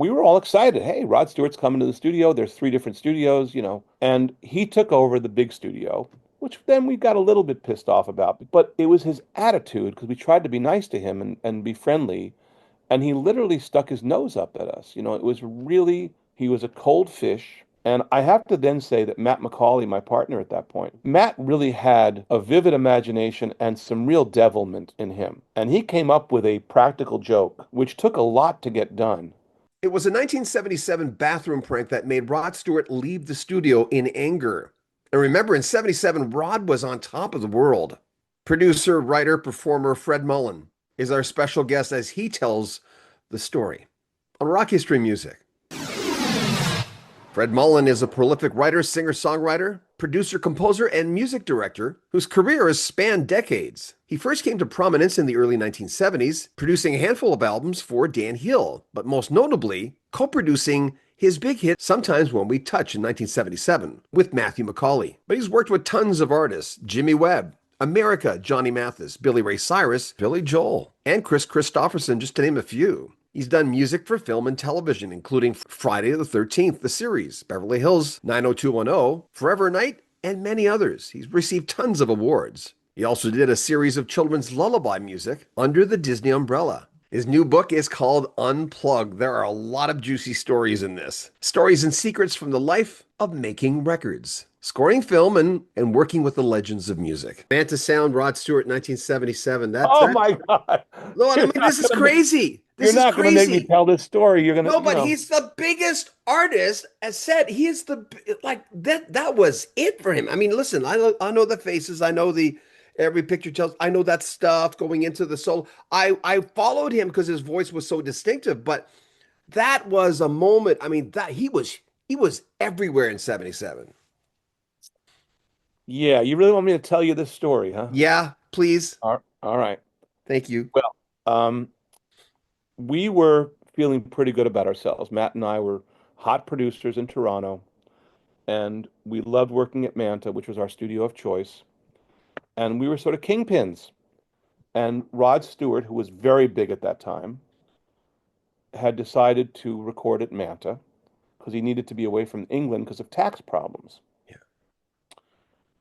we were all excited. Hey, Rod Stewart's coming to the studio. There's three different studios, and he took over the big studio, which then we got a little bit pissed off about. But it was his attitude because we tried to be nice to him and be friendly, and he literally stuck his nose up at us. It was really, he was a cold fish. And I have to then say that Matt McCauley, my partner at that point, Matt really had a vivid imagination and some real devilment in him. And he came up with a practical joke, which took a lot to get done. It was a 1977 bathroom prank that made Rod Stewart leave the studio in anger. And remember, in 77, Rod was on top of the world. Producer, writer, performer Fred Mullen is our special guest as he tells the story on Rock History Music. Fred Mullen is a prolific writer, singer-songwriter, producer, composer, and music director whose career has spanned decades. He first came to prominence in the early 1970s, producing a handful of albums for Dan Hill, but most notably, co-producing his big hit Sometimes When We Touch in 1977 with Matthew McCauley. But he's worked with tons of artists: Jimmy Webb, America, Johnny Mathis, Billy Ray Cyrus, Billy Joel, and Chris Christopherson, just to name a few. He's done music for film and television, including Friday the 13th, the series, Beverly Hills 90210, Forever Night, and many others. He's received tons of awards. He also did a series of children's lullaby music under the Disney umbrella. His new book is called Unplugged. There are a lot of juicy stories in this. Stories and secrets from the life of making records, scoring film, and working with the legends of music. Manta Sound, Rod Stewart, 1977. Oh my God. Lord, I You're mean, not this is gonna make, crazy. you're This is not gonna make me crazy. tell this story. You're gonna, No, but he's the biggest artist. As said, he is the like that. That was it for him. I mean, listen, I know the faces. I know the every picture tells. I know that stuff going into the soul. I followed him because his voice was so distinctive. But that was a moment. I mean, that he was everywhere in '77. yeah, you really want me to tell you this story, huh? Yeah, please. All right. Thank you. Well, um, we were feeling pretty good about ourselves. Matt and I were hot producers in Toronto, and we loved working at Manta, which was our studio of choice. And we were sort of kingpins. And Rod Stewart, who was very big at that time, had decided to record at Manta because he needed to be away from England because of tax problems. Yeah.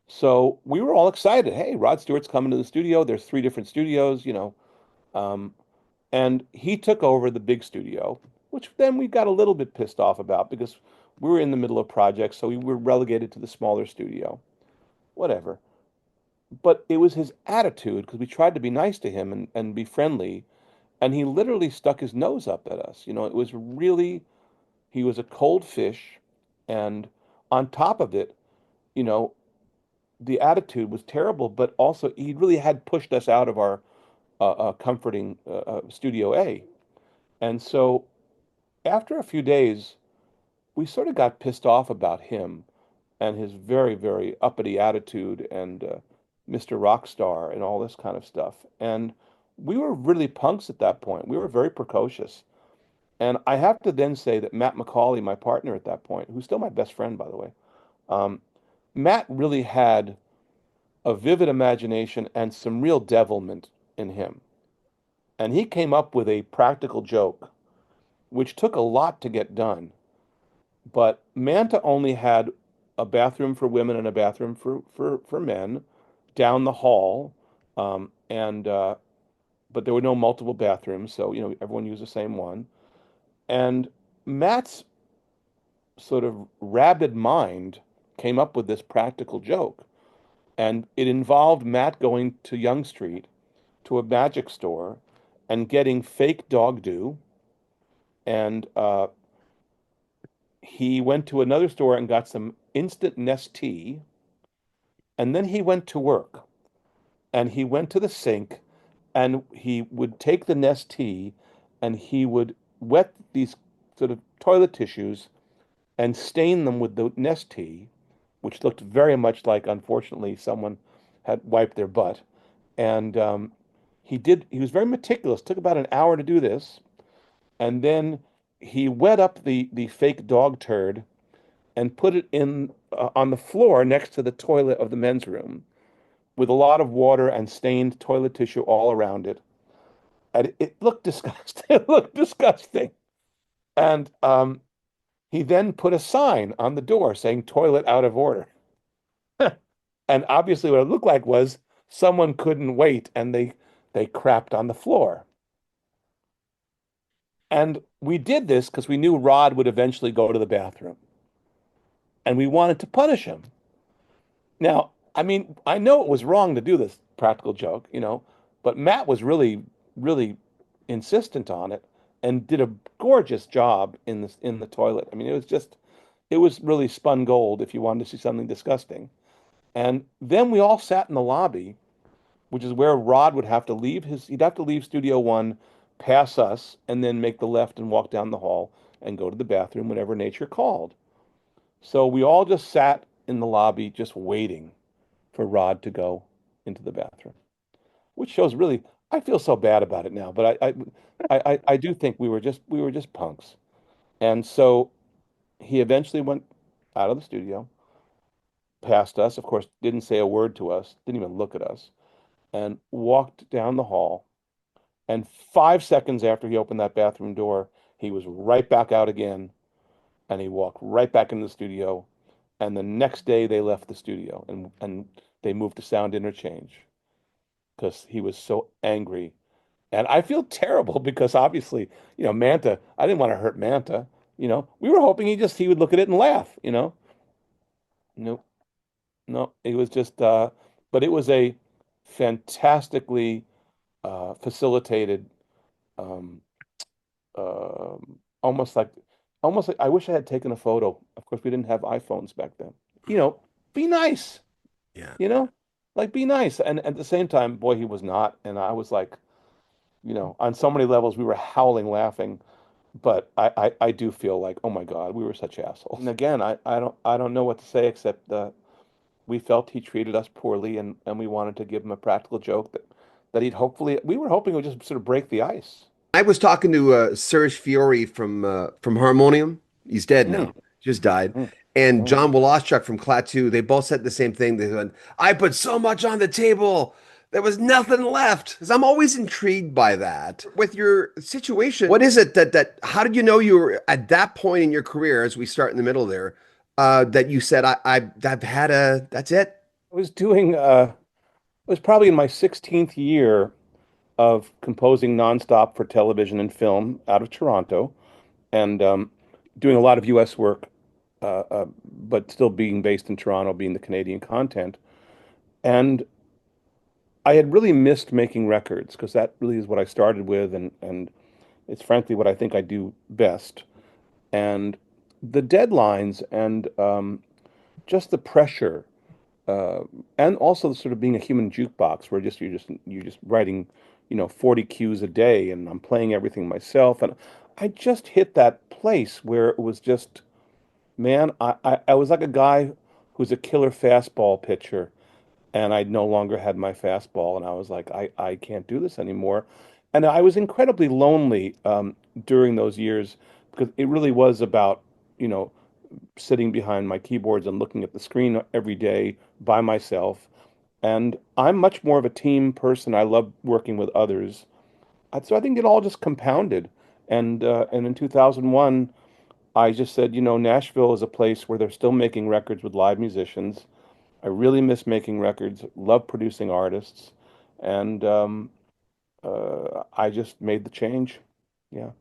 So we were all excited. Hey, Rod Stewart's coming to the studio. There's three different studios, um, and he took over the big studio, which then we got a little bit pissed off about because we were in the middle of projects, so we were relegated to the smaller studio. Whatever. But it was his attitude because we tried to be nice to him and be friendly, and he literally stuck his nose up at us. It was really, he was a cold fish, and on top of it, you know, the attitude was terrible, but also he really had pushed us out of our comforting Studio A. And so after a few days, we sort of got pissed off about him and his very, very uppity attitude and Mr. Rockstar and all this kind of stuff. And we were really punks at that point. We were very precocious. And I have to then say that Matt McCauley, my partner at that point, who's still my best friend, by the way, um, Matt really had a vivid imagination and some real devilment in him. And he came up with a practical joke, which took a lot to get done. But Manta only had a bathroom for women and a bathroom for men down the hall. And but there were no multiple bathrooms, so everyone used the same one. And Matt's sort of rabid mind came up with this practical joke. And it involved Matt going to Young Street to a magic store and getting fake dog do. And he went to another store and got some instant Nest tea. And then he went to work and he went to the sink and he would take the Nest tea and he would wet these sort of toilet tissues and stain them with the Nest tea, which looked very much like, unfortunately, someone had wiped their butt. And he was very meticulous. Took about an hour to do this. And then he wet up the fake dog turd and put it in on the floor next to the toilet of the men's room with a lot of water and stained toilet tissue all around it. And it looked disgusting. It looked disgusting. And he then put a sign on the door saying toilet out of order. And obviously what it looked like was someone couldn't wait and they crapped on the floor. And we did this because we knew Rod would eventually go to the bathroom and we wanted to punish him. Now, I mean, I know it was wrong to do this practical joke, but Matt was really, really insistent on it and did a gorgeous job in the toilet. I mean, it was really spun gold if you wanted to see something disgusting. And then we all sat in the lobby, which is where Rod would have to he'd have to leave Studio One, pass us, and then make the left and walk down the hall and go to the bathroom whenever nature called. So we all just sat in the lobby just waiting for Rod to go into the bathroom, which shows really, I feel so bad about it now, but I do think we were just punks. And so he eventually went out of the studio, passed us, of course, didn't say a word to us, didn't even look at us, and walked down the hall. And 5 seconds after he opened that bathroom door, he was right back out again, and he walked right back into the studio. And the next day they left the studio and they moved to Sound Interchange because he was so angry. And I feel terrible because obviously, Manta, I didn't want to hurt Manta. We were hoping he would look at it and laugh. No, no, it was just, but it was a fantastically facilitated, um, almost like, I wish I had taken a photo. Of course, we didn't have iPhones back then. You know, be nice, Yeah. you know, like be nice. And at the same time, boy, he was not. And I was like, on so many levels, we were howling laughing. But I do feel like, oh my God, we were such assholes. And again, I don't know what to say except we felt he treated us poorly and we wanted to give him a practical joke that we were hoping it would just sort of break the ice. I was talking to Serge Fiore from Harmonium. He's dead Mm, now, just died. mm, And mm. John Woloschuk from Klaatu. They both said the same thing. They said, "I put so much on the table, there was nothing left." Because I'm always intrigued by that. With your situation, what is it that? How did you know you were at that point in your career, as we start in the middle there, that you said, I've had a that's it." I was doing it was probably in my 16th year of composing nonstop for television and film out of Toronto and doing a lot of US work, but still being based in Toronto, being the Canadian content. And I had really missed making records because that really is what I started with, and it's frankly what I think I do best. And the deadlines and just the pressure, uh, and also sort of being a human jukebox, where you're just writing, 40 cues a day, and I'm playing everything myself, and I just hit that place where it was just, man, I was like a guy who's a killer fastball pitcher and I no longer had my fastball, and I was like, I can't do this anymore. And I was incredibly lonely during those years because it really was about, you know, sitting behind my keyboards and looking at the screen every day by myself. And I'm much more of a team person. I love working with others. So I think it all just compounded. And in 2001, I just said, Nashville is a place where they're still making records with live musicians. I really miss making records, love producing artists, and I just made the change. Yeah.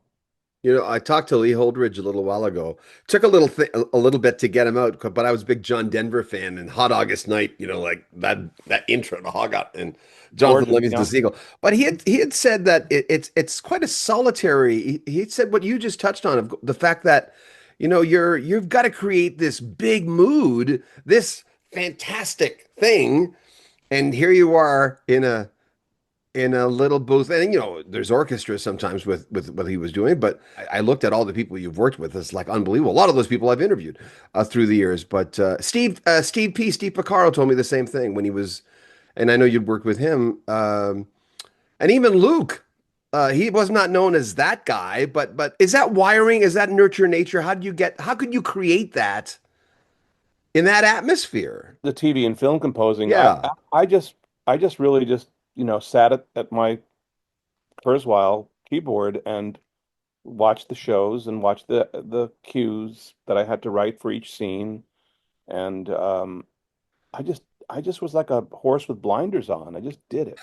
I talked to Lee Holdridge a little while ago. Took a little bit to get him out, but I was a big John Denver fan and Hot August Night, like that intro to Hog Out and Jonathan Gorgeous. Livingston Yeah. Seagull. But he had said that it's quite a solitary. He said what you just touched on of the fact that you've got to create this big mood, this fantastic thing, and here you are in a little booth. And there's orchestras sometimes with what he was doing, but I looked at all the people you've worked with. It's like unbelievable. A lot of those people I've interviewed through the years. But Steve Picaro told me the same thing when he was, and I know you'd worked with him. And even Luke, he was not known as that guy, but is that wiring? Is that nurture nature? How could you create that in that atmosphere? The TV and film composing. I Yeah. I I just really just sat at my Kurzweil keyboard and watch the shows and watch the cues that I had to write for each scene. And I just I just was like a horse with blinders on. I just did it.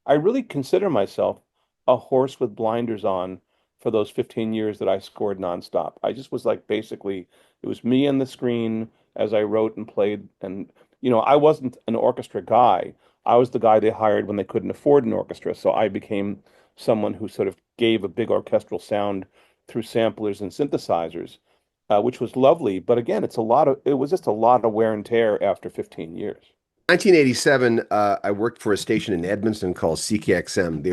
I really consider myself a horse with blinders on for those 15 years that I scored nonstop. I just was like basically it was me and the screen as I wrote and played. And I wasn't an orchestra guy. I was the guy they hired when they couldn't afford an orchestra. So I became someone who sort of gave a big orchestral sound through samplers and synthesizers, which was lovely. But again, it was just a lot of wear and tear after 15 years. 1987, I worked for a station in Edmonton called CKXM.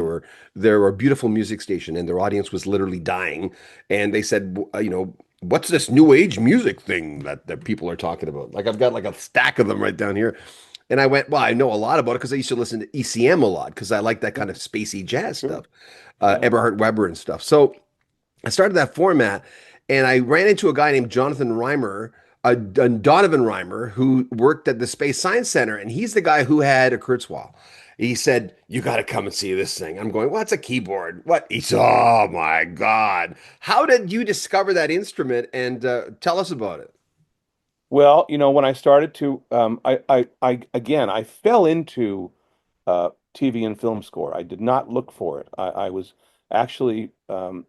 They were a beautiful music station, and their audience was literally dying. And they said, what's this new age music thing that people are talking about? Like I've got like a stack of them right down here. And I went, well, I know a lot about it because I used to listen to ECM a lot because I like that kind of spacey jazz Sure. stuff, Yeah. Eberhard Weber and stuff. So I started that format, and I ran into a guy named Jonathan Reimer, Donovan Reimer, who worked at the Space Science Center, and he's the guy who had a Kurzweil. He said, "You got to come and see this thing." I'm going, "What's a keyboard? What?" He said, "Oh my God! How did you discover that instrument? And tell us about it." Well, when I started to, again, I fell into TV and film score. I did not look for it. I was actually, I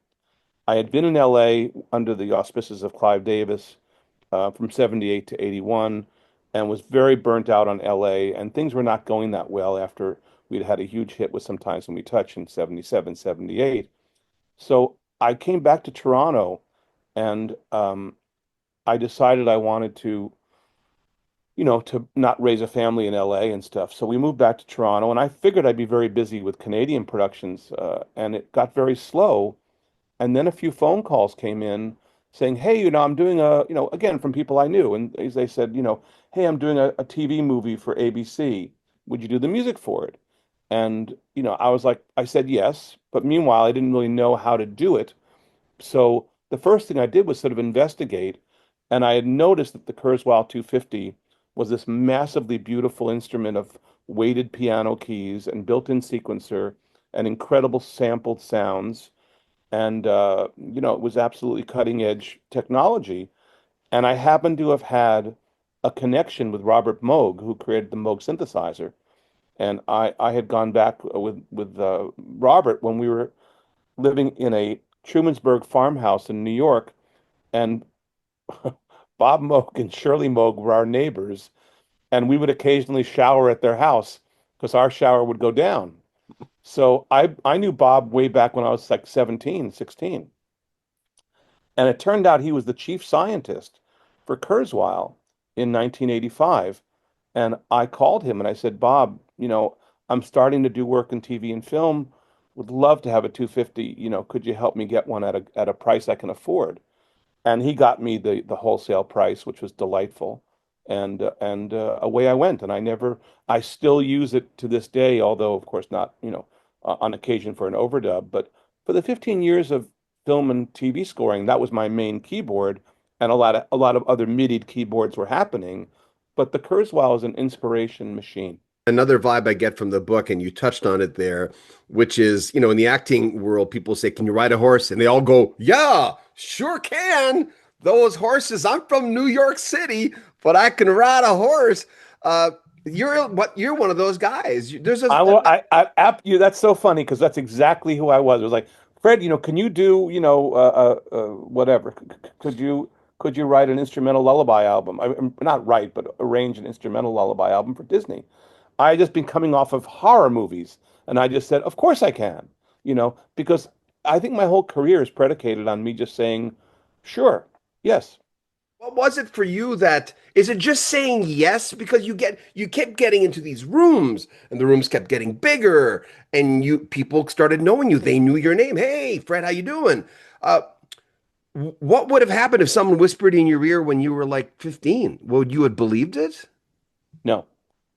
had been in LA under the auspices of Clive Davis from 78 to 81 and was very burnt out on LA. And things were not going that well after we'd had a huge hit with Sometimes When We Touch in 77, 78. So I came back to Toronto and I decided I wanted to not raise a family in LA and stuff. So we moved back to Toronto, and I figured I'd be very busy with Canadian productions, and it got very slow. And then a few phone calls came in saying, "Hey, I'm doing again from people I knew, and they said, hey, I'm doing a TV movie for ABC. Would you do the music for it?" And I said yes, but meanwhile, I didn't really know how to do it. So the first thing I did was sort of investigate, and I had noticed that the Kurzweil 250 was this massively beautiful instrument of weighted piano keys and built-in sequencer and incredible sampled sounds. And it was absolutely cutting edge technology. And I happened to have had a connection with Robert Moog, who created the Moog synthesizer. And I had gone back with Robert when we were living in a Trumansburg farmhouse in New York, and Bob Moog and Shirley Moog were our neighbors, and we would occasionally shower at their house because our shower would go down. So I knew Bob way back when I was like 17, 16. And it turned out he was the chief scientist for Kurzweil in 1985. And I called him and I said, "Bob, I'm starting to do work in TV and film. Would love to have a 250. Could you help me get one at a price I can afford?" And he got me the wholesale price, which was delightful. And away I went. And I still use it to this day, although of course not, on occasion for an overdub. But for the 15 years of film and TV scoring, that was my main keyboard, and a lot of other MIDI keyboards were happening. But the Kurzweil is an inspiration machine. Another vibe I get from the book, and you touched on it there, which is, in the acting world, people say, "Can you ride a horse?" And they all go, "Yeah, sure can. Those horses, I'm from New York City, but I can ride a horse." Uh, you're one of those guys. There's a I will. You. That's so funny because that's exactly who I was. It was like, Fred, can you do, whatever? Could you write an instrumental lullaby album? Not write, but arrange an instrumental lullaby album for Disney. I had just been coming off of horror movies, and I just said, of course I can, because I think my whole career is predicated on me just saying, sure, yes. What was it for you that is it just saying yes because you kept getting into these rooms and the rooms kept getting bigger and you people started knowing you. They knew your name. Hey, Fred, how you doing? Uh, what would have happened if someone whispered in your ear when you were like 15? Would you have believed it? No,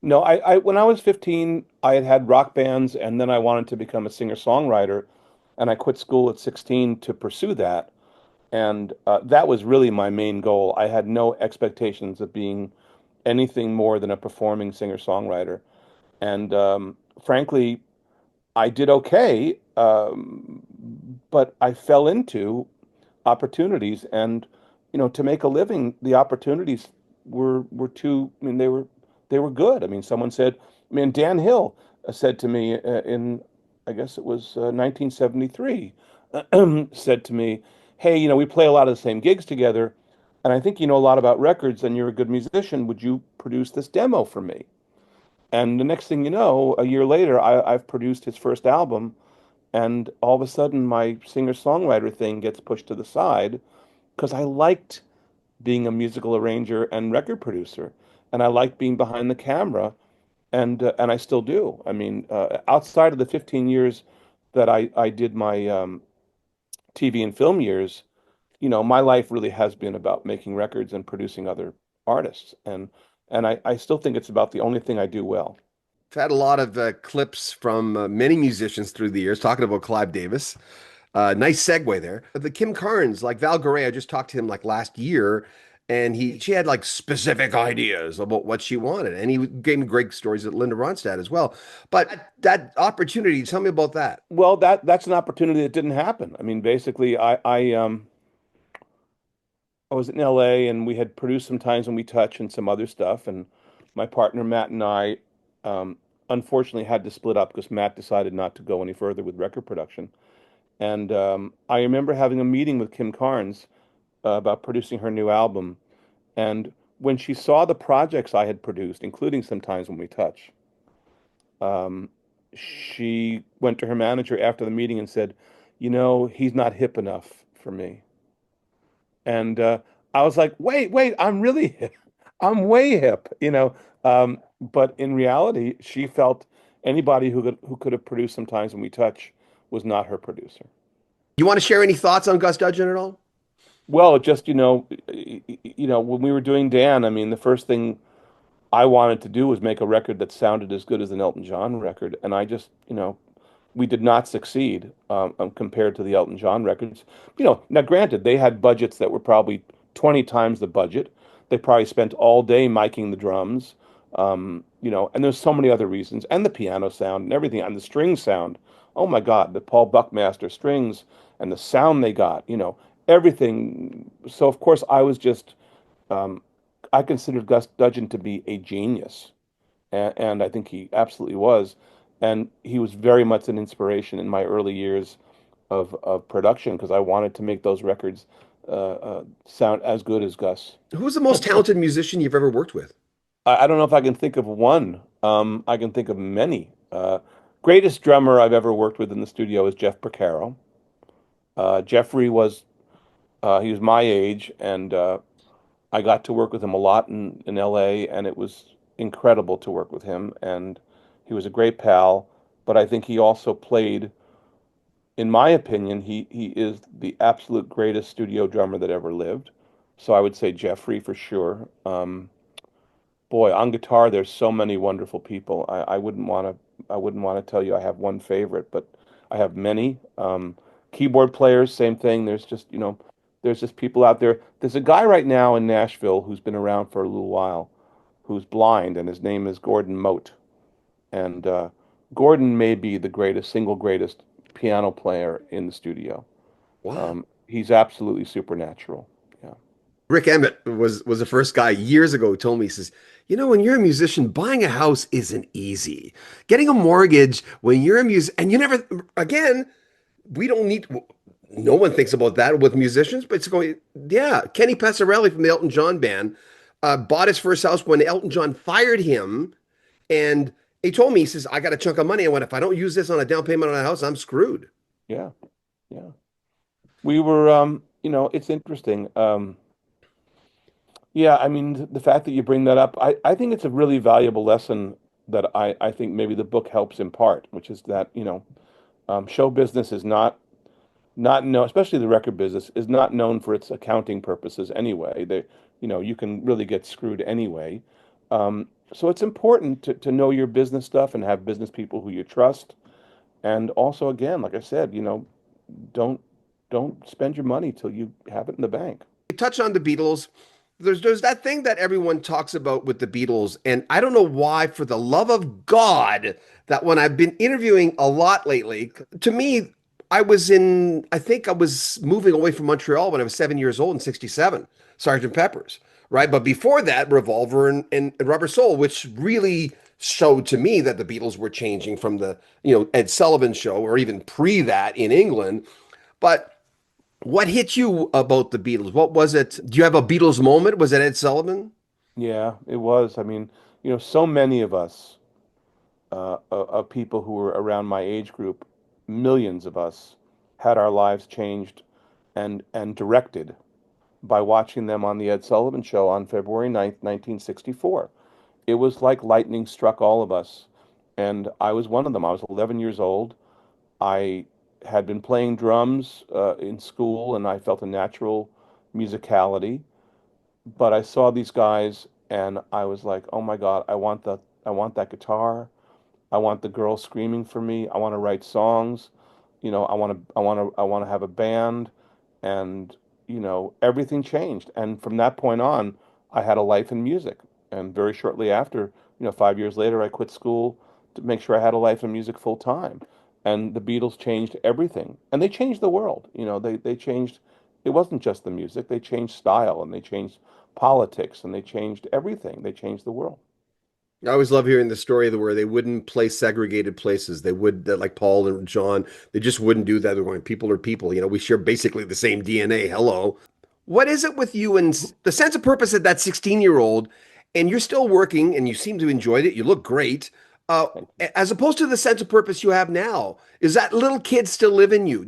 no. When I was 15, I had rock bands, and then I wanted to become a singer-songwriter, and I quit school at 16 to pursue that. And that was really my main goal. I had no expectations of being anything more than a performing singer-songwriter. And frankly, I did okay. but I fell into opportunities, and to make a living, the opportunities were too. I mean, they were good. I mean, someone said, I mean, Dan Hill said to me in, I guess it was 1973, said to me, "Hey, we play a lot of the same gigs together, and I think you know a lot about records, and you're a good musician. Would you produce this demo for me?" And the next thing you know, a year later, I've produced his first album, and all of a sudden, my singer-songwriter thing gets pushed to the side because I liked being a musical arranger and record producer, and I liked being behind the camera, and I still do. I mean, outside of the 15 years that I did my TV and film years, my life really has been about making records and producing other artists, and I still think it's about the only thing I do well. I've had a lot of clips from many musicians through the years talking about Clive Davis. Nice segue there. The Kim Carnes, like Val Garay, I just talked to him like last year, and she had like specific ideas about what she wanted, and he gave me great stories at Linda Ronstadt as well. But that opportunity, tell me about that. Well, that's an opportunity that didn't happen. I mean, basically, I was in LA, and we had produced some Times When We Touch and some other stuff, and my partner Matt and I um, unfortunately had to split up because Matt decided not to go any further with record production. And I remember having a meeting with Kim Carnes about producing her new album. And when she saw the projects I had produced, including Sometimes When We Touch, um, she went to her manager after the meeting and said, he's not hip enough for me. And I was like, wait, I'm really hip. I'm way hip. But in reality, she felt anybody who could have produced Sometimes When We Touch was not her producer. You want to share any thoughts on Gus Dudgeon at all? Well, just when we were doing Dan, I mean, the first thing I wanted to do was make a record that sounded as good as an Elton John record, and I just, we did not succeed compared to the Elton John records. Now granted, they had budgets that were probably 20 times the budget. They probably spent all day miking the drums, and there's so many other reasons, and the piano sound and everything, and the string sound. Oh my God, the Paul Buckmaster strings and the sound they got, everything. So of course um, I considered Gus Dudgeon to be a genius, and I think he absolutely was. And he was very much an inspiration in my early years of production because I wanted to make those records sound as good as Gus. Who's the most talented musician you've ever worked with? I don't know if I can think of one. I can think of many. Greatest drummer I've ever worked with in the studio is Jeff Porcaro. Jeffrey he was my age, and I got to work with him a lot in LA, and it was incredible to work with him. And he was a great pal, but I think he also played, in my opinion, he is the absolute greatest studio drummer that ever lived. So I would say Jeffrey for sure. Boy, on guitar, there's so many wonderful people. I wouldn't want to tell you I have one favorite, but I have many. Keyboard players, same thing. There's just people out there. There's a guy right now in Nashville who's been around for a little while, who's blind, and his name is Gordon Mote. And Gordon may be the single greatest piano player in the studio. Wow. He's absolutely supernatural. Yeah. Rick Emmett was the first guy years ago who told me, he says, when you're a musician, buying a house isn't easy. Getting a mortgage when you're a musician, and you never, again, we don't need, no one thinks about that with musicians, but it's going, yeah. Kenny Passarelli from the Elton John band bought his first house when Elton John fired him. And he told me, he says, I got a chunk of money. I went, if I don't use this on a down payment on a house, I'm screwed. Yeah. Yeah. We were, it's interesting. Yeah, I mean, the fact that you bring that up, I think it's a really valuable lesson that I think maybe the book helps impart, which is that, show business is not known, especially the record business, is not known for its accounting purposes anyway. You can really get screwed anyway. So it's important to know your business stuff and have business people who you trust. And also, again, like I said, don't don't spend your money till you have it in the bank. You touch on the Beatles. There's that thing that everyone talks about with the Beatles, and I don't know why, for the love of God, that when I've been interviewing a lot lately, to me, I think I was moving away from Montreal when I was 7 years old in 67, Sergeant Pepper's, right? But before that, Revolver and Rubber Soul, which really showed to me that the Beatles were changing from the, Ed Sullivan Show or even pre that in England. But what hit you about the Beatles? What was it? Do you have a Beatles moment? Was it Ed Sullivan? Yeah, it was. I mean, so many of us, of people who were around my age group, millions of us, had our lives changed and directed by watching them on the Ed Sullivan Show on February 9th, 1964. It was like lightning struck all of us, and I was one of them. I was 11 years old. I had been playing drums in school, and I felt a natural musicality. But I saw these guys, and I was like, "Oh my God, I want that guitar. I want the girl screaming for me. I want to write songs. I want to have a band." And, everything changed. And from that point on, I had a life in music. And very shortly after, 5 years later, I quit school to make sure I had a life in music full time. And the Beatles changed everything. And they changed the world. They changed, it wasn't just the music. They changed style and they changed politics and they changed everything. They changed the world. I always love hearing the story where they wouldn't play segregated places. They would, that like Paul and John, they just wouldn't do that. They're going, people are people. We share basically the same DNA. Hello. What is it with you and the sense of purpose of that 16-year-old, and you're still working and you seem to enjoy it. You look great. Uh, Thank you. as opposed to the sense of purpose you have now, is that little kid still live in you?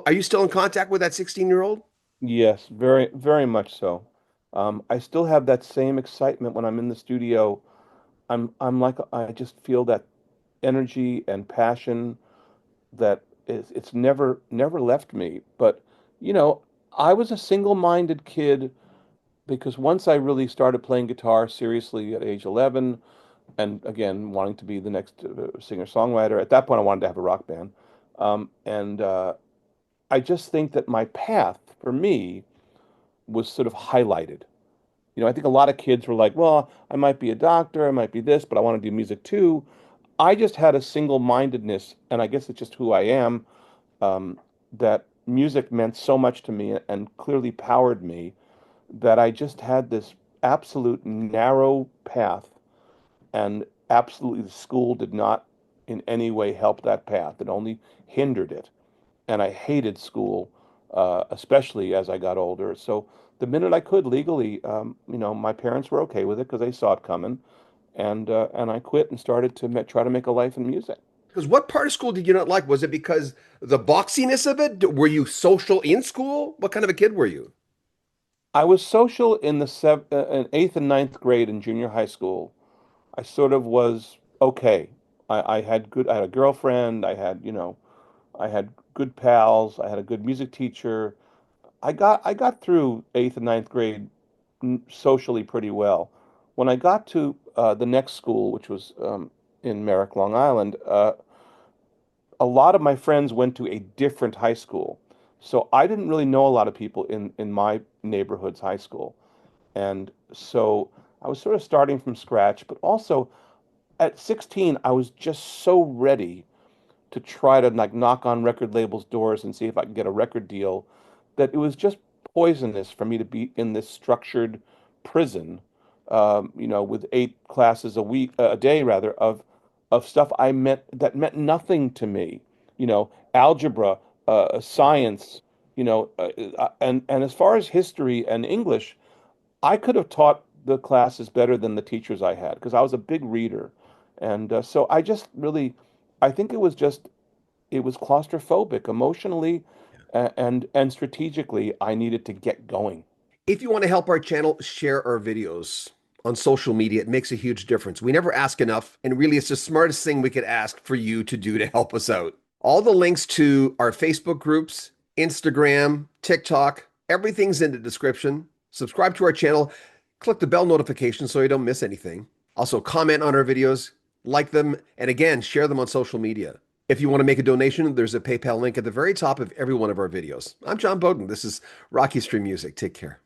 Are you still in contact with that 16-year-old? Yes, very, very much so. I still have that same excitement when I'm in the studio. I'm like I just feel that energy and passion that it's never left me. But you know, I was a single-minded kid because once I really started playing guitar seriously at age 11, and again wanting to be the next singer-songwriter. At that point, I wanted to have a rock band, and I just think that my path for me was sort of highlighted. I think a lot of kids were like, well, I might be a doctor, I might be this, but I want to do music too. I just had a single-mindedness, and I guess it's just who I am, that music meant so much to me and clearly powered me that I just had this absolute narrow path, and absolutely the school did not in any way help that path. It only hindered it. And I hated school, especially as I got older. So the minute I could legally, my parents were okay with it because they saw it coming, and I quit and started to try to make a life in music. Because what part of school did you not like? Was it because the boxiness of it? Were you social in school? What kind of a kid were you? I was social in in eighth and ninth grade in junior high school. I sort of was okay. I had a girlfriend. I had good pals. I had a good music teacher. I got through eighth and ninth grade socially pretty well. When I got to the next school, which was in Merrick, Long Island, a lot of my friends went to a different high school. So I didn't really know a lot of people in my neighborhood's high school. And so I was sort of starting from scratch, but also at 16, I was just so ready to try to like knock on record labels' doors and see if I could get a record deal, that it was just poisonous for me to be in this structured prison, with 8 classes a day rather, of stuff that meant nothing to me. Algebra, science, and as far as history and English, I could have taught the classes better than the teachers I had because I was a big reader. And so I just really, I think it was claustrophobic emotionally and strategically. I needed to get going. If you want to help our channel, share our videos on social media. It makes a huge difference. We never ask enough, and really, it's the smartest thing we could ask for you to do to help us out. All the links to our Facebook groups, Instagram, TikTok, everything's in the description. Subscribe to our channel, click the bell notification so you don't miss anything. Also, comment on our videos, like them, and again, share them on social media. If you want to make a donation, there's a PayPal link at the very top of every one of our videos. I'm John Bowden. This is Rocky Stream Music. Take care.